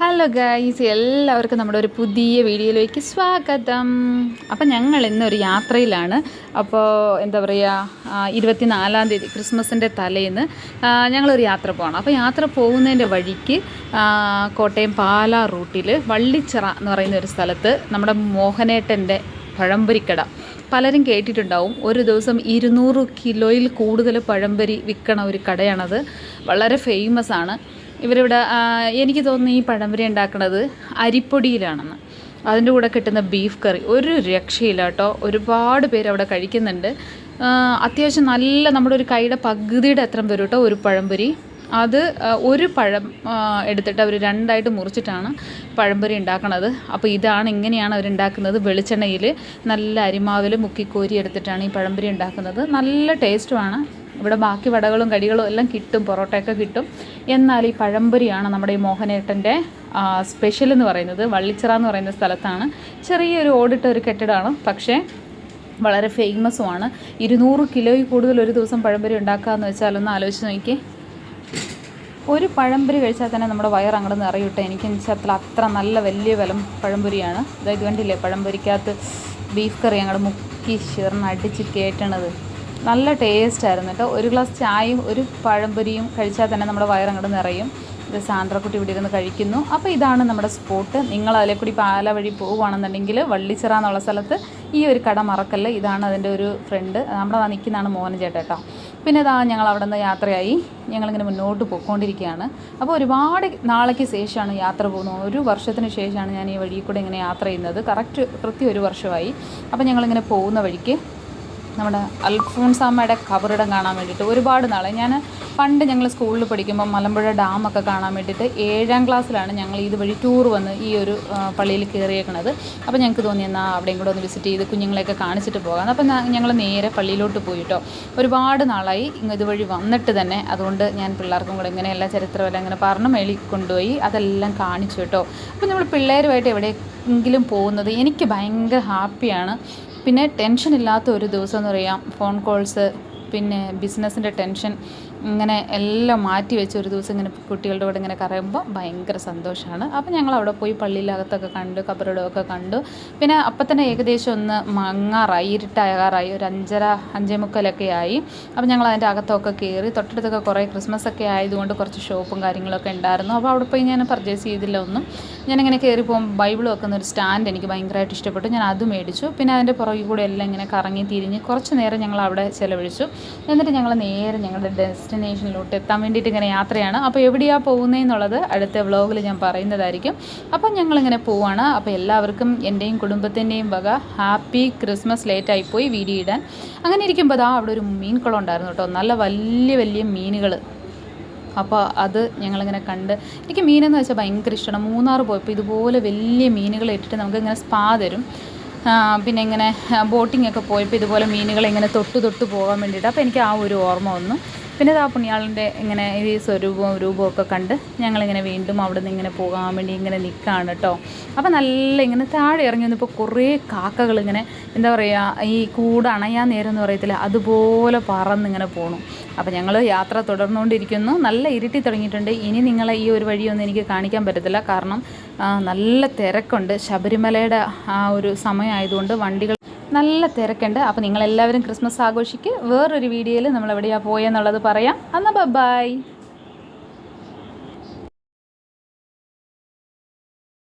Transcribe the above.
Hello guys, എല്ലാവർക്കും നമ്മുടെ ഒരു പുതിയ വീഡിയോയിലേക്ക് സ്വാഗതം. അപ്പം ഞങ്ങൾ ഇന്നൊരു യാത്രയിലാണ്. അപ്പോൾ എന്താ പറയുക, 24-ാം തീയതി ക്രിസ്മസിൻ്റെ തലേന്ന് ഞങ്ങളൊരു യാത്ര പോകണം. അപ്പോൾ യാത്ര പോകുന്നതിൻ്റെ വഴിക്ക് കോട്ടയം പാലാ റൂട്ടിൽ വള്ളിച്ചിറ എന്ന് പറയുന്ന ഒരു സ്ഥലത്ത് നമ്മുടെ മോഹനേട്ടൻ്റെ പഴംപൊരിക്കട പലരും കേട്ടിട്ടുണ്ടാവും. ഒരു ദിവസം 200 കിലോയിൽ കൂടുതൽ പഴംപൊരി വിൽക്കണ ഒരു കടയാണത്. വളരെ ഫേമസ് ആണ്. ഇവരിവിടെ എനിക്ക് തോന്നുന്നു ഈ പഴംപൊരി ഉണ്ടാക്കുന്നത് അരിപ്പൊടിയിലാണെന്ന്. അതിൻ്റെ കൂടെ കിട്ടുന്ന ബീഫ് കറി ഒരു രക്ഷയില്ല കേട്ടോ. ഒരുപാട് പേര് അവിടെ കഴിക്കുന്നുണ്ട്. അത്യാവശ്യം നല്ല നമ്മുടെ ഒരു കൈയുടെ പകുതിയുടെ അത്ര വരും കേട്ടോ ഒരു പഴംപൊരി. അത് ഒരു പഴം എടുത്തിട്ട് അവർ രണ്ടായിട്ട് മുറിച്ചിട്ടാണ് പഴംപൊരി ഉണ്ടാക്കുന്നത്. അപ്പോൾ ഇങ്ങനെയാണ് അവരുണ്ടാക്കുന്നത്. വെളിച്ചെണ്ണയിൽ നല്ല അരിമാവിൽ മുക്കിക്കോരി എടുത്തിട്ടാണ് ഈ പഴംപൊരി ഉണ്ടാക്കുന്നത്. നല്ല ടേസ്റ്റുമാണ്. ഇവിടെ ബാക്കി വടകളും കടികളും എല്ലാം കിട്ടും, പൊറോട്ടയൊക്കെ കിട്ടും. എന്നാൽ ഈ പഴംപൊരിയാണ് നമ്മുടെ ഈ മോഹനേട്ടൻ്റെ സ്പെഷ്യൽ എന്ന് പറയുന്നത്. വള്ളിച്ചിറ എന്ന് പറയുന്ന സ്ഥലത്താണ്. ചെറിയൊരു ഓടിട്ട ഒരു കെട്ടിടമാണ്, പക്ഷേ വളരെ ഫേമസുമാണ്. 200 കിലോയിൽ കൂടുതൽ ഒരു ദിവസം പഴംപൊരി ഉണ്ടാക്കാമെന്ന് വെച്ചാലൊന്ന് ആലോചിച്ച് നോക്കി. ഒരു പഴംപൊരി കഴിച്ചാൽ തന്നെ നമ്മുടെ വയർ അങ്ങോട്ട് നിറയൂട്ടെ. എനിക്ക് വെച്ചാൽ അത്ര നല്ല വലിയ വിലം പഴംപൊരിയാണ്. അതായത് കണ്ടില്ലേ, പഴംപൊരിക്കകത്ത് ബീഫ് കറി അങ്ങോട്ട് മുക്കി അടിച്ച് കയറ്റണത് നല്ല ടേസ്റ്റായിരുന്നു കേട്ടോ. ഒരു ഗ്ലാസ് ചായയും ഒരു പഴംപൊരിയും കഴിച്ചാൽ തന്നെ നമ്മുടെ വയർ അങ്ങോട്ട് നിറയും. ഇത് സാന്ദ്രക്കുട്ടി ഇവിടെ ഇരുന്ന് കഴിക്കുന്നു. അപ്പോൾ ഇതാണ് നമ്മുടെ സ്പോട്ട്. നിങ്ങൾ അതിലെ കൂടി പാല വഴി പോവുകയാണെന്നുണ്ടെങ്കിൽ വള്ളിച്ചിറ എന്നുള്ള സ്ഥലത്ത് ഈ ഒരു കട മറക്കല്ല. ഇതാണ് അതിൻ്റെ ഒരു ഫ്രണ്ട്. നമ്മുടെ നിൽക്കുന്നതാണ് മോഹൻ ചേട്ടൻ കേട്ടോ. പിന്നെ ഞങ്ങൾ അവിടെ നിന്ന് യാത്രയായി ഞങ്ങളിങ്ങനെ മുന്നോട്ട് പോയിക്കൊണ്ടിരിക്കുകയാണ്. അപ്പോൾ ഒരുപാട് നാളേക്ക് ശേഷമാണ് യാത്ര പോകുന്നത്. 1 വർഷത്തിന് ശേഷമാണ് ഞാൻ ഈ വഴിയിൽ കൂടെ ഇങ്ങനെ യാത്ര ചെയ്യുന്നത്. കൃത്യം 1 വർഷമായി. അപ്പോൾ ഞങ്ങളിങ്ങനെ പോകുന്ന വഴിക്ക് നമ്മുടെ അൽഫോൺസാമ്മയുടെ ഖബറിടം കാണാൻ വേണ്ടിയിട്ട് ഒരുപാട് നാളെ പണ്ട് ഞങ്ങൾ സ്കൂളിൽ പഠിക്കുമ്പോൾ മലമ്പുഴ ഡാമൊക്കെ കാണാൻ വേണ്ടിയിട്ട് 7ാം ക്ലാസ്സിലാണ് ഞങ്ങൾ ഇതുവഴി ടൂർ വന്ന് ഈ ഒരു പള്ളിയിൽ കയറിയേക്കണത്. അപ്പോൾ ഞങ്ങൾക്ക് തോന്നി എന്നാൽ അവിടെയും കൂടെ ഒന്ന് വിസിറ്റ് ചെയ്ത് കുഞ്ഞുങ്ങളെയൊക്കെ കാണിച്ചിട്ട് പോകാം. അപ്പം ഞങ്ങൾ നേരെ പള്ളിയിലോട്ട് പോയിട്ടോ. ഒരുപാട് നാളായി ഇതുവഴി വന്നിട്ട് തന്നെ. അതുകൊണ്ട് ഞാൻ പിള്ളേർക്കും കൂടെ ഇങ്ങനെ എല്ലാ ചരിത്രമെല്ലാം ഇങ്ങനെ പറഞ്ഞ് മേളി കൊണ്ടുപോയി അതെല്ലാം കാണിച്ചു കേട്ടോ. അപ്പോൾ നമ്മൾ പിള്ളേരുമായിട്ട് എവിടെയെങ്കിലും പോകുന്നത് എനിക്ക് ഭയങ്കര ഹാപ്പിയാണ്. പിന്നെ ടെൻഷൻ ഇല്ലാത്ത ഒരു ദിവസം എന്ന് പറയാം. ഫോൺ കോൾസ്, പിന്നെ ബിസിനസ്സിൻ്റെ ടെൻഷൻ, ഇങ്ങനെ എല്ലാം മാറ്റി വെച്ച് ഒരു ദിവസം ഇങ്ങനെ കുട്ടികളുടെ കൂടെ ഇങ്ങനെ കറയുമ്പോൾ ഭയങ്കര സന്തോഷമാണ്. അപ്പോൾ ഞങ്ങൾ അവിടെ പോയി പള്ളിയിലകത്തൊക്കെ കണ്ടു, ഖബറിടമൊക്കെ കണ്ടു. പിന്നെ അപ്പം തന്നെ ഏകദേശം ഒന്ന് മങ്ങാറായി, ഇരുട്ടാകാറായി, ഒരു 5:30-5:45 ആയി. അപ്പോൾ ഞങ്ങൾ അതിൻ്റെ അകത്തൊക്കെ കയറി. തൊട്ടടുത്തൊക്കെ കുറേ ക്രിസ്മസ് ഒക്കെ ആയതുകൊണ്ട് കുറച്ച് ഷോപ്പും കാര്യങ്ങളൊക്കെ ഉണ്ടായിരുന്നു. അപ്പോൾ അവിടെ പോയി ഞാൻ പർച്ചേസ് ചെയ്തില്ല ഒന്നും. ഞാനിങ്ങനെ കയറി പോകുമ്പോൾ ബൈബിൾ വെക്കുന്ന ഒരു സ്റ്റാൻഡ് എനിക്ക് ഭയങ്കരമായിട്ട് ഇഷ്ടപ്പെട്ടു. ഞാൻ അത് മേടിച്ചു. പിന്നെ അതിൻ്റെ പുറകിൽ കൂടെ എല്ലാം ഇങ്ങനെ കറങ്ങി തിരിഞ്ഞ് കുറച്ച് നേരം ഞങ്ങൾ അവിടെ ചിലവഴിച്ചു. എന്നിട്ട് ഞങ്ങൾ നേരെ ഞങ്ങളുടെ ഡെസ്റ്റിനേഷനിലോട്ട് എത്താൻ വേണ്ടിയിട്ട് ഇങ്ങനെ യാത്രയാണ്. അപ്പോൾ എവിടെയാണ് പോകുന്നതെന്നുള്ളത് അടുത്ത വ്ളോഗിൽ ഞാൻ പറയുന്നതായിരിക്കും. അപ്പം ഞങ്ങളിങ്ങനെ പോവാണ്. അപ്പോൾ എല്ലാവർക്കും എൻ്റെയും കുടുംബത്തിൻ്റെയും വക ഹാപ്പി ക്രിസ്മസ്. ലേറ്റായിപ്പോയി വീഡിയോ ഇടാൻ. അങ്ങനെ ഇരിക്കുമ്പോൾ അവിടെ ഒരു മീൻകുളം ഉണ്ടായിരുന്നു കേട്ടോ. നല്ല വലിയ വലിയ മീനുകൾ. അപ്പോൾ അത് ഞങ്ങളിങ്ങനെ കണ്ട്. എനിക്ക് മീനെന്ന് വെച്ചാൽ ഭയങ്കര ഇഷ്ടമാണ്. മൂന്നാർ പോയപ്പോൾ ഇതുപോലെ വലിയ മീനുകൾ ഇട്ടിട്ട് നമുക്കിങ്ങനെ സ്പാ തരും. പിന്നെ ഇങ്ങനെ ബോട്ടിങ്ങൊക്കെ പോയപ്പോൾ ഇതുപോലെ മീനുകളെ ഇങ്ങനെ തൊട്ട് പോകാൻ വേണ്ടിയിട്ട്. അപ്പോൾ എനിക്ക് ആ ഒരു ഓർമ്മ വന്നു. പിന്നെ ആ പുണ്യാളൻ്റെ ഇങ്ങനെ ഈ രൂപമൊക്കെ കണ്ട് ഞങ്ങളിങ്ങനെ വീണ്ടും അവിടെ നിന്ന് ഇങ്ങനെ പോകാൻ വേണ്ടി ഇങ്ങനെ നിൽക്കുകയാണ് കേട്ടോ. അപ്പോൾ നല്ല ഇങ്ങനെ താഴെ ഇറങ്ങി വന്നപ്പോൾ കുറേ കാക്കകൾ ഇങ്ങനെ എന്താ പറയുക, ഈ കൂട് അണയാൻ നേരം എന്ന് പറയത്തില്ല, അതുപോലെ പറന്നിങ്ങനെ പോകണം. അപ്പോൾ ഞങ്ങൾ യാത്ര തുടർന്നുകൊണ്ടിരിക്കുന്നു. നല്ല ഇരുട്ടി തുടങ്ങിയിട്ടുണ്ട്. ഇനി നിങ്ങളെ ഈ ഒരു വഴിയൊന്നും എനിക്ക് കാണിക്കാൻ പറ്റത്തില്ല, കാരണം നല്ല തിരക്കുണ്ട്. ശബരിമലയുടെ ആ ഒരു സമയമായതുകൊണ്ട് വണ്ടികൾ നല്ല തിരക്കുണ്ട്. അപ്പോൾ നിങ്ങളെല്ലാവരും ക്രിസ്മസ് ആഘോഷിക്ക്. വേറൊരു വീഡിയോയിൽ നമ്മൾ എവിടെയാണ് പോയെന്നുള്ളത് പറയാം. എന്നാൽ ബൈ.